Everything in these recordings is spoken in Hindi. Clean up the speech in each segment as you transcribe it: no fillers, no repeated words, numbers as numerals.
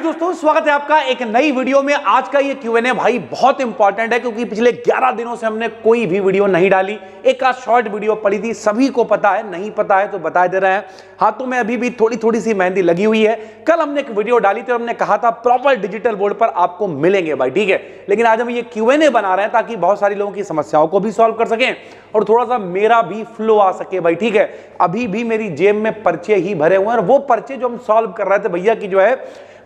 दोस्तों स्वागत है आपका एक नई वीडियो में। आज का ये Q&A भाई बहुत इंपॉर्टेंट है क्योंकि पिछले 11 दिनों से हमने कोई भी वीडियो नहीं डाली। एक आध शॉर्ट वीडियो पड़ी थी, सभी को पता है, नहीं पता है तो बता दे रहे हैं। हाथों में अभी भी थोड़ी थोड़ी सी मेहंदी लगी हुई है। कल हमने एक वीडियो डाली थी और हमने कहा था प्रॉपर डिजिटल बोर्ड पर आपको मिलेंगे भाई, ठीक है। लेकिन आज हम ये Q&A बना रहे हैं ताकि बहुत सारी लोगों की समस्याओं को भी सॉल्व कर सकें और थोड़ा सा मेरा भी फ्लो आ सके भाई, ठीक है। अभी भी मेरी जेब में पर्चे ही भरे हुए हैं और वो पर्चे जो हम सॉल्व कर रहे थे भैया की जो है,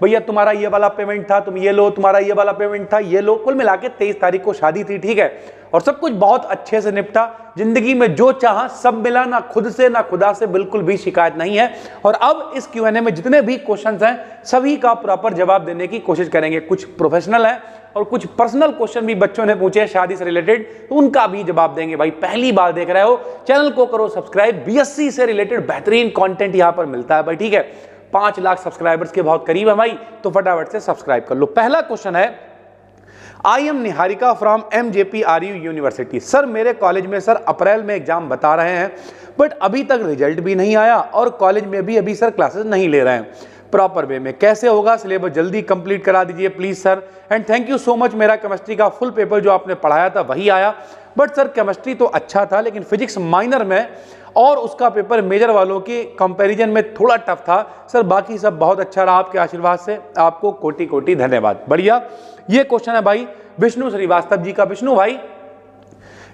भैया तुम्हारा ये वाला पेमेंट था, तुम ये लो, तुम्हारा ये वाला पेमेंट था, ये लो। कुल मिला के 23 तारीख को शादी थी, ठीक है। और सब कुछ बहुत अच्छे से निपटा। जिंदगी में जो चाहा सब मिला, ना खुद से ना खुदा से, बिल्कुल भी शिकायत नहीं है। और अब इस Q&A में जितने भी क्वेश्चंस हैं सभी का प्रॉपर जवाब देने की कोशिश करेंगे। कुछ प्रोफेशनल है और कुछ पर्सनल क्वेश्चन भी बच्चों ने पूछे हैं शादी से रिलेटेड, तो उनका भी जवाब देंगे भाई। पहली बार देख रहे हो चैनल को करो सब्सक्राइब। BSc से रिलेटेड बेहतरीन कंटेंट यहां पर मिलता है भाई, ठीक है। 5 लाख सब्सक्राइबर्स के बहुत करीब है भाई, तो फटाफट से सब्सक्राइब कर लो। पहला क्वेश्चन है, I am Niharika from MJPRU university. Sir मेरे कॉलेज में सर अप्रैल में एग्जाम बता रहे हैं बट अभी तक रिजल्ट भी नहीं आया और कॉलेज में भी अभी सर क्लासेस नहीं ले रहे हैं प्रॉपर वे में, कैसे होगा? सिलेबस जल्दी कंप्लीट करा दीजिए please sir, and thank you so much. मेरा केमिस्ट्री का फुल पेपर जो आपने पढ़ाया था वही आया, बट सर केमिस्ट्री तो अच्छा था लेकिन फिजिक्स माइनर में और उसका पेपर मेजर वालों के कंपैरिजन में थोड़ा टफ था सर। बाकी सब बहुत अच्छा रहा, आपके आशीर्वाद से आपको कोटि कोटि धन्यवाद। बढ़िया। ये क्वेश्चन है भाई विष्णु श्रीवास्तव जी का। विष्णु भाई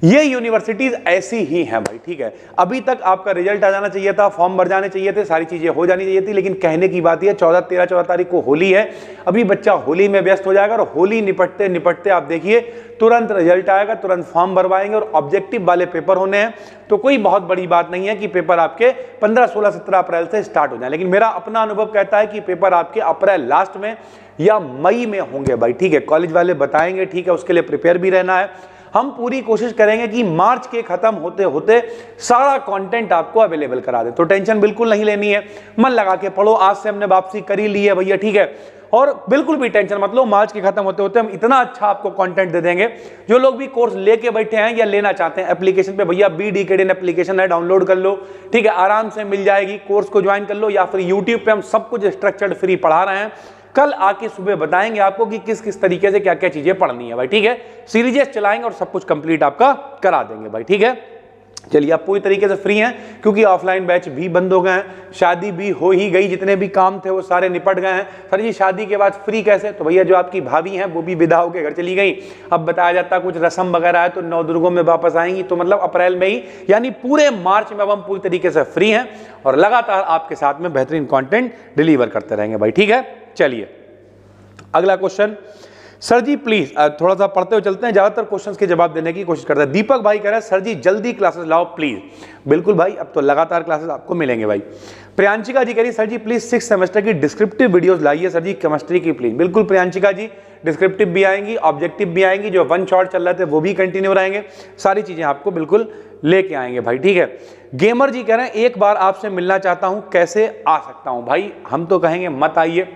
ये यूनिवर्सिटीज ऐसी ही हैं भाई, ठीक है। अभी तक आपका रिजल्ट आ जाना चाहिए था, फॉर्म भर जाने चाहिए थे, सारी चीजें हो जानी चाहिए थी, लेकिन कहने की बात यह 14 तारीख को होली है। अभी बच्चा होली में व्यस्त हो जाएगा और होली निपटते निपटते आप देखिए तुरंत रिजल्ट आएगा, तुरंत फॉर्म भरवाएंगे और ऑब्जेक्टिव वाले पेपर होने हैं। तो कोई बहुत बड़ी बात नहीं है कि पेपर आपके 15, 16, 17 अप्रैल से स्टार्ट हो जाए, लेकिन मेरा अपना अनुभव कहता है कि पेपर आपके अप्रैल लास्ट में या मई में होंगे भाई, ठीक है। कॉलेज वाले बताएंगे, ठीक है, उसके लिए प्रिपेयर भी रहना है। हम पूरी कोशिश करेंगे कि मार्च के खत्म होते होते सारा कंटेंट आपको अवेलेबल करा दे, तो टेंशन बिल्कुल नहीं लेनी है। मन लगा के पढ़ो, आज से हमने वापसी कर ही ली है भैया, ठीक है। और बिल्कुल भी टेंशन मत लो, मार्च के खत्म होते होते हम इतना अच्छा आपको कंटेंट दे देंगे। जो लोग भी कोर्स लेके बैठे हैं या लेना चाहते हैं एप्लीकेशन पे, भैया BDKDN एप्लीकेशन है, डाउनलोड कर लो, ठीक है, आराम से मिल जाएगी। कोर्स को ज्वाइन कर लो या फिर यूट्यूब पे हम सब कुछ स्ट्रक्चर्ड फ्री पढ़ा रहे हैं। कल आके सुबह बताएंगे आपको कि किस किस तरीके से क्या क्या चीजें पढ़नी है भाई, ठीक है। सीरीजेस चलाएंगे और सब कुछ कंप्लीट आपका करा देंगे भाई, ठीक है। चलिए आप पूरी तरीके से फ्री हैं क्योंकि ऑफलाइन बैच भी बंद हो गए हैं, शादी भी हो ही गई, जितने भी काम थे वो सारे निपट गए हैं। सर जी शादी के बाद फ्री कैसे? तो भैया जो आपकी भाभी हैं वो भी विदा होकर घर चली गई। अब बताया जाता कुछ रस्म वगैरह है तो 9 दुर्गों में वापस आएंगी, तो मतलब अप्रैल में ही, यानी पूरे मार्च में अब हम पूरी तरीके से फ्री हैं और लगातार आपके साथ में बेहतरीन कॉन्टेंट डिलीवर करते रहेंगे भाई, ठीक है। चलिए अगला क्वेश्चन, सर जी प्लीज थोड़ा सा पढ़ते हुए चलते हैं, ज्यादातर क्वेश्चंस के जवाब देने की कोशिश करते हैं। दीपक भाई कह रहे हैं सर जी जल्दी क्लासेस लाओ प्लीज। बिल्कुल भाई, अब तो लगातार क्लासेस आपको मिलेंगे भाई। प्रियांशिका जी कह रही सर जी प्लीज 6 सेमेस्टर की डिस्क्रिप्टिव वीडियोस लाइए सर जी केमिस्ट्री की प्लीज। बिल्कुल प्रियांशिका जी, डिस्क्रिप्टिव भी आएंगी, ऑब्जेक्टिव भी आएंगी, जो 1 शॉट चल रहे थे वो भी कंटिन्यू रहेंगे, सारी चीजें आपको बिल्कुल लेके आएंगे भाई, ठीक है। गेमर जी कह रहे हैं एक बार आपसे मिलना चाहता हूं, कैसे आ सकता हूं? भाई हम तो कहेंगे मत आइए,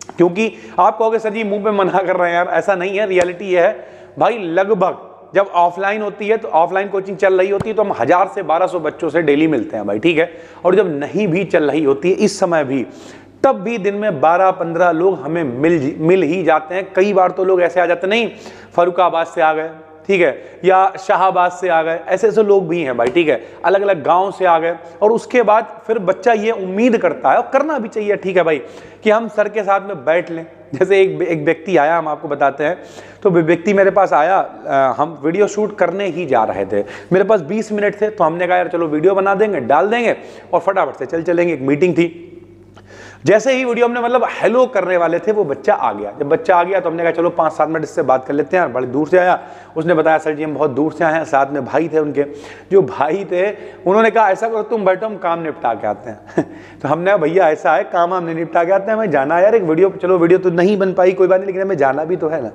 क्योंकि आप कहोगे सर जी मुंह पे मना कर रहे हैं यार, ऐसा नहीं है। रियलिटी ये है भाई, लगभग जब ऑफलाइन होती है तो ऑफलाइन कोचिंग चल रही होती है तो हम 1000 से 1200 बच्चों से डेली मिलते हैं भाई, ठीक है। और जब नहीं भी चल रही होती है इस समय भी, तब भी दिन में 12-15 लोग हमें मिल ही जाते हैं। कई बार तो लोग ऐसे आ जाते नहीं, फर्रुखाबाद से आ गए, ठीक है, या शाहबाद से आ गए, ऐसे ऐसे लोग भी हैं भाई, ठीक है, अलग अलग गांव से आ गए। और उसके बाद फिर बच्चा ये उम्मीद करता है और करना भी चाहिए, ठीक है भाई, कि हम सर के साथ में बैठ लें। जैसे एक व्यक्ति आया, हम आपको बताते हैं। तो व्यक्ति मेरे पास आया, हम वीडियो शूट करने ही जा रहे थे, मेरे पास 20 मिनट थे, तो हमने कहा यार चलो वीडियो बना देंगे, डाल देंगे और फटाफट से चलेंगे। एक मीटिंग थी, जैसे ही वीडियो हमने मतलब हेलो करने वाले थे वो बच्चा आ गया। जब बच्चा आ गया तो हमने कहा चलो 5-7 मिनट इससे बात कर लेते हैं, बड़े दूर से आया। उसने बताया सर जी हम बहुत दूर से आए हैं, साथ में भाई थे उनके। जो भाई थे उन्होंने कहा ऐसा करो तुम बैठो, हम काम निपटा के आते हैं। तो हमने भैया ऐसा है, काम हम नहीं निपटा के आते हैं, हमें जाना है यार एक वीडियो। चलो वीडियो तो नहीं बन पाई कोई बात नहीं, लेकिन हमें जाना भी तो है ना।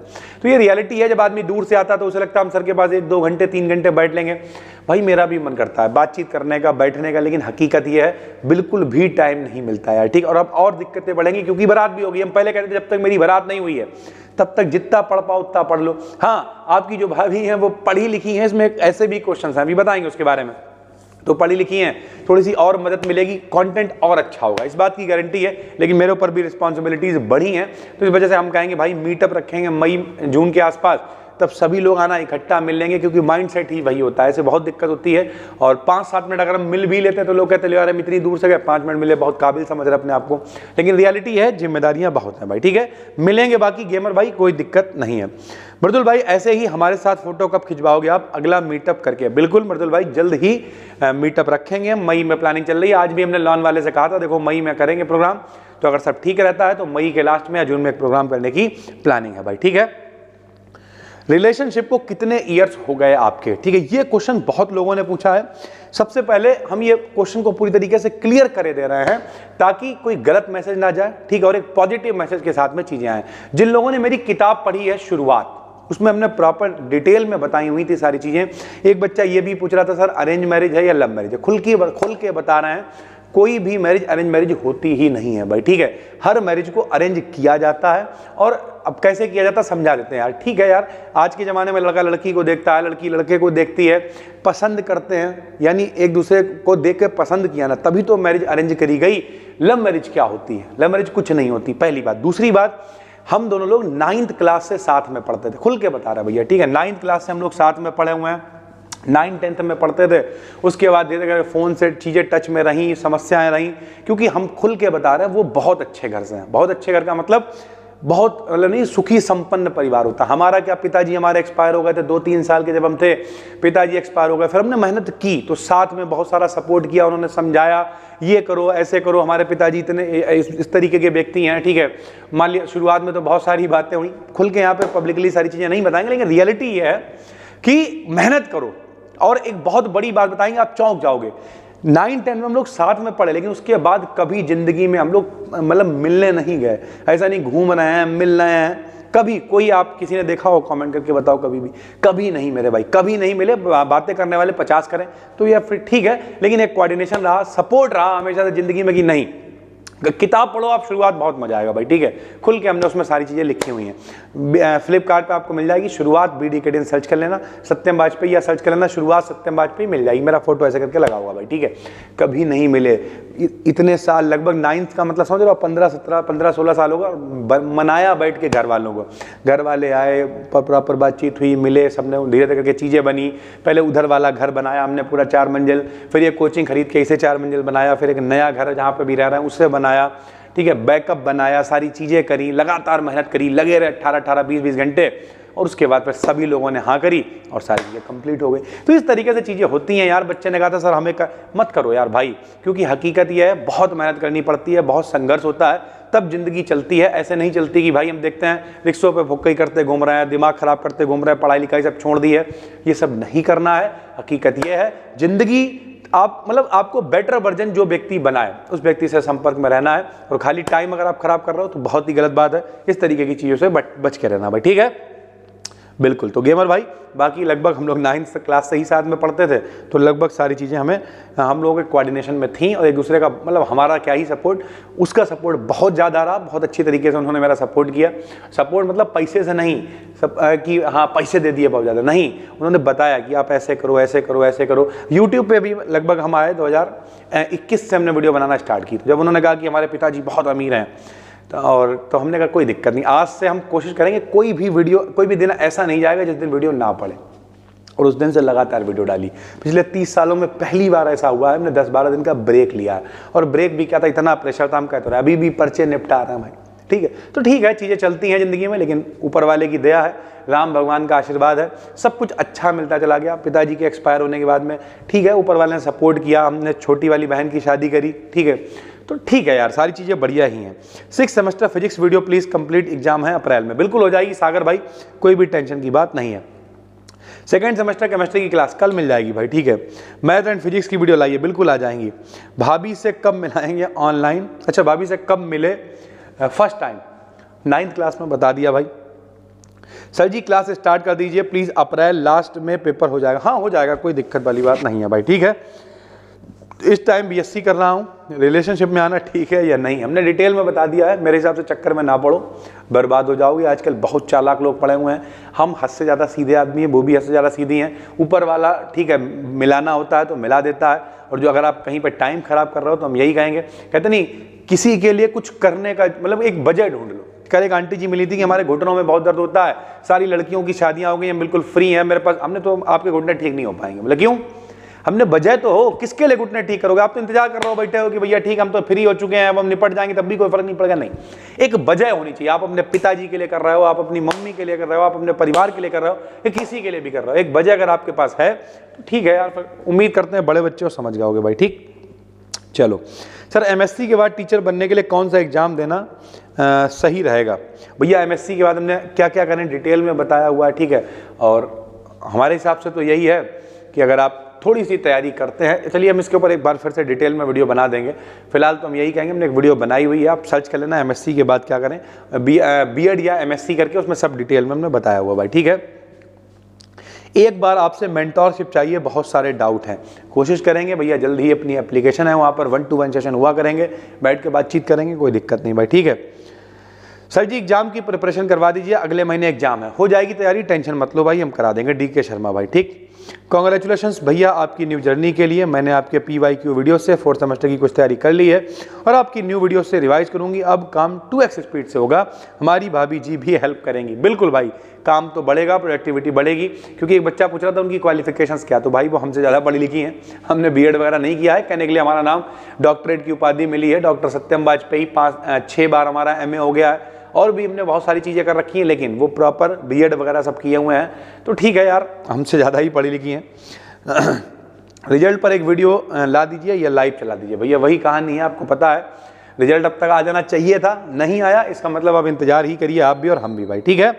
तो ये रियलिटी है, जब आदमी दूर से आता तो उसे लगता है हम सर के पास 1-2 घंटे 3 घंटे बैठ लेंगे। भाई मेरा भी मन करता है बातचीत करने का, बैठने का, लेकिन हकीकत ये है बिल्कुल भी टाइम नहीं मिलता यार, ठीक। और अब और दिक्कतें बढ़ेंगी क्योंकि बारात भी होगी। हम पहले कहते थे जब तक मेरी बारात नहीं हुई है तब तक जितना पढ़ पाओ उतना पढ़ लो। हाँ, आपकी जो भाभी हैं वो पढ़ी लिखी हैं, इसमें ऐसे भी क्वेश्चन हैं, अभी बताएंगे उसके बारे में। तो पढ़ी लिखी हैं, थोड़ी सी और मदद मिलेगी, कंटेंट और अच्छा होगा, इस बात की गारंटी है। लेकिन मेरे ऊपर भी रिस्पॉन्सिबिलिटीज बढ़ी हैं, तो इस वजह से हम कहेंगे भाई मीटअप रखेंगे मई जून के आसपास, तब सभी लोग आना इकट्ठा मिल लेंगे, क्योंकि माइंडसेट ही वही होता है, ऐसे बहुत दिक्कत होती है। और 5-7 मिनट अगर हम मिल भी लेते हैं तो लोग कहते हैं यार हम इतनी दूर से गए, 5 मिनट मिले, बहुत काबिल समझ रहे अपने आप को। लेकिन रियलिटी है, जिम्मेदारियां बहुत हैं भाई, ठीक है। मिलेंगे बाकी गेमर भाई, कोई दिक्कत नहीं है। मृदुल भाई ऐसे ही हमारे साथ फोटो कब खिंचवाओगे आप अगला मीटअप करके? बिल्कुल मृदुल भाई, जल्द ही मीटअप रखेंगे, मई में प्लानिंग चल रही है। आज भी हमने लॉन वाले से कहा था देखो मई में करेंगे प्रोग्राम, तो अगर सब ठीक रहता है तो मई के लास्ट में या जून में एक प्रोग्राम करने की प्लानिंग है भाई, ठीक है। रिलेशनशिप को कितने ईयर्स हो गए आपके? ठीक है, ये क्वेश्चन बहुत लोगों ने पूछा है। सबसे पहले हम ये क्वेश्चन को पूरी तरीके से क्लियर करे दे रहे हैं ताकि कोई गलत मैसेज ना जाए, ठीक है, और एक पॉजिटिव मैसेज के साथ में चीजें आए। जिन लोगों ने मेरी किताब पढ़ी है शुरुआत, उसमें हमने प्रॉपर डिटेल में बताई हुई थी सारी चीजें। एक बच्चा ये भी पूछ रहा था सर अरेंज मैरिज है या लव मैरिज है? खुल के बता रहे हैं, कोई भी मैरिज अरेंज मैरिज होती ही नहीं है भाई, ठीक है। हर मैरिज को अरेंज किया जाता है, और अब कैसे किया जाता है समझा देते हैं यार, ठीक है यार। आज के ज़माने में लड़का लड़की को देखता है, लड़की लड़के को देखती है, पसंद करते हैं, यानी एक दूसरे को देख के पसंद किया ना, तभी तो मैरिज अरेंज करी गई। लव मैरिज क्या होती है? लव मैरिज कुछ नहीं होती, पहली बात। दूसरी बात, हम दोनों लोग 9th क्लास से साथ में पढ़ते थे, खुल के बता रहे भैया, ठीक है। 9th क्लास से हम लोग साथ में पढ़े हुए हैं, 9th-10th में पढ़ते थे। उसके बाद धीरे धीरे फ़ोन से चीज़ें टच में रहीं, समस्याएं रहीं, क्योंकि हम खुल के बता रहे हैं वो बहुत अच्छे घर से हैं। बहुत अच्छे घर का मतलब बहुत मतलब नहीं, सुखी संपन्न परिवार होता। हमारा क्या, पिताजी हमारे एक्सपायर हो गए थे 2-3 साल के जब हम थे, पिताजी एक्सपायर हो गए, फिर हमने मेहनत की, तो साथ में बहुत सारा सपोर्ट किया, उन्होंने समझाया ये करो ऐसे करो। हमारे पिताजी इतने इस तरीके के व्यक्ति हैं, ठीक है। मान लिया शुरुआत में तो बहुत सारी बातें हुई, खुल के यहाँ पे पब्लिकली सारी चीज़ें नहीं बताएंगे, लेकिन रियलिटी ये है कि मेहनत करो। और एक बहुत बड़ी बात बताएंगे, आप चौंक जाओगे। 9-10 में हम लोग साथ में पढ़े, लेकिन उसके बाद कभी जिंदगी में हम लोग मतलब मिलने नहीं गए। ऐसा नहीं घूम रहे हैं, मिल रहे हैं, कभी कोई आप किसी ने देखा हो कमेंट करके बताओ, कभी भी? कभी नहीं मेरे भाई, कभी नहीं मिले। बातें करने वाले 50 करें तो ये फिर ठीक है, लेकिन एक कोऑर्डिनेशन रहा, सपोर्ट रहा हमेशा से जिंदगी में कि नहीं। किताब पढ़ो आप, शुरुआत बहुत मजा आएगा भाई, ठीक है। खुल के हमने उसमें सारी चीज़ें लिखी हुई हैं। फ्लिपकार्ट पे आपको मिल जाएगी शुरुआत, BD Academy सर्च कर लेना, सत्यम वाजपेयी या सर्च कर लेना शुरुआत सत्यम वाजपेयी, मिल जाएगी। मेरा फोटो ऐसे करके लगा हुआ भाई, ठीक है। कभी नहीं मिले इतने साल, लगभग 9th का मतलब समझ लो 15-16 साल होगा। मनाया बैठ के घर वालों को, घर वाले आए, प्रॉपर बातचीत हुई, मिले, सबने धीरे धीरे करके चीज़ें बनी। पहले उधर वाला घर बनाया हमने पूरा 4 मंजिल, फिर ये कोचिंग खरीद के इसे 4 मंजिल बनाया, फिर एक नया घर जहाँ पर भी रह रहे हैं उससे बनाया, ठीक है। बैकअप बनाया, सारी चीजें करी, लगातार मेहनत करी, लगे रहे 18-18, 20-20 घंटे, और उसके बाद फिर सभी लोगों ने हाँ करी और सारी चीजें कंप्लीट हो गई। तो इस तरीके से चीजें होती हैं यार। बच्चे ने कहा था सर हमें मत करो यार भाई, क्योंकि हकीकत यह है बहुत मेहनत करनी पड़ती है, बहुत संघर्ष होता है, तब जिंदगी चलती है। ऐसे नहीं चलती कि भाई हम देखते हैं रिक्शों पे भुक्कई करते घूम रहे हैं, दिमाग खराब करते घूम रहे हैं, पढ़ाई लिखाई सब छोड़ दी है, ये सब नहीं करना है। हकीकत यह है जिंदगी आप मतलब आपको बेटर वर्जन जो व्यक्ति बनाए उस व्यक्ति से संपर्क में रहना है, और खाली टाइम अगर आप खराब कर रहे हो तो बहुत ही गलत बात है। इस तरीके की चीज़ों से बच के रहना भाई, ठीक है। बिल्कुल। तो गेमर भाई बाकी लगभग हम लोग 9th क्लास से ही साथ में पढ़ते थे, तो लगभग सारी चीज़ें हम लोगों के कोऑर्डिनेशन में थी, और एक दूसरे का मतलब हमारा क्या ही सपोर्ट, उसका सपोर्ट बहुत ज़्यादा रहा। बहुत अच्छी तरीके से उन्होंने मेरा सपोर्ट किया। सपोर्ट मतलब पैसे से नहीं, कि हाँ पैसे दे दिए बहुत ज़्यादा नहीं, उन्होंने बताया कि आप ऐसे करो ऐसे करो ऐसे करो। यूट्यूब पे भी लगभग हम आए 2021 से हमने वीडियो बनाना स्टार्ट की, जब उन्होंने कहा कि हमारे पिताजी बहुत अमीर हैं, तो हमने कहा कोई दिक्कत नहीं, आज से हम कोशिश करेंगे कोई भी दिन ऐसा नहीं जाएगा जिस दिन वीडियो ना पड़े, और उस दिन से लगातार वीडियो डाली। पिछले 30 सालों में पहली बार ऐसा हुआ है, हमने 10-12 दिन का ब्रेक लिया है, और ब्रेक भी क्या था, इतना प्रेशर था, हम कहते रहे अभी भी पर्चे निपटा रहे हैं भाई, ठीक है। तो ठीक है, चीज़ें चलती हैं ज़िंदगी में, लेकिन ऊपर वाले की दया है, राम भगवान का आशीर्वाद है, सब कुछ अच्छा मिलता चला गया। पिताजी के एक्सपायर होने के बाद में ठीक है, ऊपर वाले ने सपोर्ट किया, हमने छोटी वाली बहन की शादी करी, ठीक है। तो ठीक है यार, सारी चीज़ें बढ़िया ही हैं। 6th semester physics video please complete, exam है अप्रैल में, बिल्कुल हो जाएगी सागर भाई, कोई भी टेंशन की बात नहीं है। 2nd सेमेस्टर केमिस्ट्री की क्लास कल मिल जाएगी भाई, ठीक है। मैथ एंड फिजिक्स की वीडियो लाइए, बिल्कुल आ जाएंगी। भाभी से कब मिलाएंगे ऑनलाइन? अच्छा, भाभी से कब मिले? फर्स्ट टाइम 9th क्लास में बता दिया भाई। सर जी क्लास स्टार्ट कर दीजिए प्लीज़, अप्रैल लास्ट में पेपर हो जाएगा। हाँ हो जाएगा, कोई दिक्कत वाली बात नहीं है भाई, ठीक है। इस टाइम बीएससी कर रहा हूँ, रिलेशनशिप में आना ठीक है या नहीं, हमने डिटेल में बता दिया है। मेरे हिसाब से चक्कर में ना पड़ो, बर्बाद हो जाओगे। आजकल बहुत चालाक लोग पड़े हुए हैं, हम हद से ज़्यादा सीधे आदमी हैं, वो भी हद से ज़्यादा सीधी हैं। ऊपर वाला ठीक है मिलाना होता है तो मिला देता है, और जो अगर आप कहीं पर टाइम खराब कर रहे हो तो हम यही कहेंगे, कहते नहीं किसी के लिए कुछ करने का मतलब एक वजह ढूंढ लो। कल एक आंटी जी मिली थी कि हमारे घुटनों में बहुत दर्द होता है, सारी लड़कियों की शादियां हो गई हैं, बिल्कुल फ्री है मेरे पास। हमने तो आपके घुटने ठीक नहीं हो पाएंगे। मतलब क्यों? हमने वजह तो हो, किसके लिए घुटने ठीक करोगे? आप तो इंतजार कर रहे हो, बैठे हो कि भैया ठीक हम तो फ्री हो चुके हैं, अब हम निपट जाएंगे, तब भी कोई फर्क नहीं पड़ेगा। नहीं, एक वजह होनी चाहिए। आप अपने पिताजी के लिए कर रहे हो, आप अपनी मम्मी के लिए कर रहे हो, आप अपने परिवार के लिए कर रहे हो, या किसी के लिए भी कर रहे हो, एक वजह अगर आपके पास है तो ठीक है यार। उम्मीद करते हैं बड़े बच्चे हो समझ जाओगे भाई। ठीक, चलो सर, एमएससी के बाद टीचर बनने के लिए कौन सा एग्जाम देना सही रहेगा? भैया एमएससी के बाद हमने क्या क्या करें डिटेल में बताया हुआ है, ठीक है। और हमारे हिसाब से तो यही है कि अगर आप थोड़ी सी तैयारी करते हैं, चलिए हम इसके ऊपर एक बार फिर से डिटेल में वीडियो बना देंगे। फिलहाल तो हम यही कहेंगे, हमने एक वीडियो बनाई हुई है, आप सर्च कर लेना एमएससी के बाद क्या करें, बीएड या एमएससी करके, उसमें सब डिटेल में हमने बताया हुआ भाई। ठीक है, एक बार आपसे मेंटोरशिप चाहिए, बहुत सारे डाउट हैं, कोशिश करेंगे भैया जल्दी ही अपनी एप्लीकेशन है वहाँ पर 1-to-1 सेशन हुआ करेंगे, बैठ के बातचीत करेंगे, कोई दिक्कत नहीं भाई। ठीक है सर जी, एग्जाम की प्रिपरेशन करवा दीजिए, अगले महीने एग्जाम है, हो जाएगी तैयारी, टेंशन मत लो भाई, हम करा देंगे। डीके शर्मा भाई। ठीक, कॉन्ग्रेचुलेशंस भैया आपकी न्यू जर्नी के लिए। मैंने आपके PYQ वीडियो से 4th सेमेस्टर की कुछ तैयारी कर ली है और आपकी न्यू वीडियो से रिवाइज करूंगी। अब काम 2x स्पीड से होगा, हमारी भाभी जी भी हेल्प करेंगी। बिल्कुल भाई, काम तो बढ़ेगा, प्रोडक्टिविटी बढ़ेगी। क्योंकि एक बच्चा पूछ रहा था उनकी क्वालिफिकेशंस क्या, तो भाई वो हमसे ज़्यादा पढ़ी लिखी हैं, हमने बीएड वगैरह नहीं किया है, कहने के लिए हमारा नाम डॉक्टरेट की उपाधि मिली है, डॉक्टर सत्यम वाजपेयी, 6 बार हमारा MA हो गया है, और भी हमने बहुत सारी चीज़ें कर रखी हैं, लेकिन वो प्रॉपर बीएड वगैरह सब किए हुए हैं। तो ठीक है यार, हमसे ज़्यादा ही पढ़ी लिखी हैं। रिजल्ट पर एक वीडियो ला दीजिए या लाइव चला दीजिए। भैया वही कहानी है, आपको पता है रिजल्ट अब तक आ जाना चाहिए था, नहीं आया, इसका मतलब अब इंतजार ही करिए आप भी और हम भी भाई। ठीक है,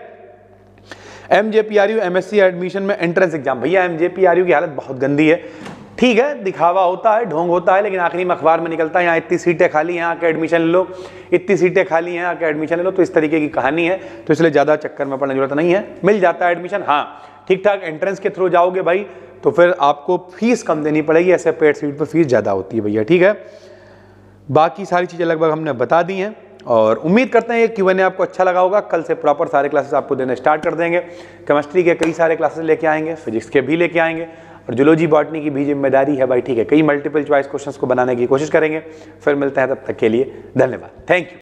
MJPRU MSc एडमिशन में एंट्रेंस एग्जाम। भैया MJPRU की हालत बहुत गंदी है। ठीक है, दिखावा होता है, ढोंग होता है, लेकिन आखिरी में अखबार में निकलता है यहाँ इतनी सीटें खाली हैं, आके एडमिशन ले लो, इतनी सीटें खाली हैं, आके एडमिशन ले लो। तो इस तरीके की कहानी है, तो इसलिए ज़्यादा चक्कर में पड़ने की जरूरत नहीं है, मिल जाता है एडमिशन। हाँ, ठीक ठाक एंट्रेंस के थ्रू जाओगे भाई तो फिर आपको फीस कम देनी पड़ेगी, ऐसे पेड सीट पर फीस ज़्यादा होती है भैया। ठीक है, बाकी सारी चीज़ें लगभग हमने बता दी हैं और उम्मीद करते हैं ये Q&A आपको अच्छा लगा होगा। कल से प्रॉपर सारे क्लासेस आपको देने स्टार्ट कर देंगे। केमिस्ट्री के कई सारे क्लासेस लेके आएंगे, फिजिक्स के भी लेके आएंगे, और जूलॉजी बॉटनी की भी जिम्मेदारी है भाई। ठीक है, कई मल्टीपल चॉइस क्वेश्चंस को बनाने की कोशिश करेंगे। फिर मिलते हैं, तब तक के लिए धन्यवाद, थैंक यू।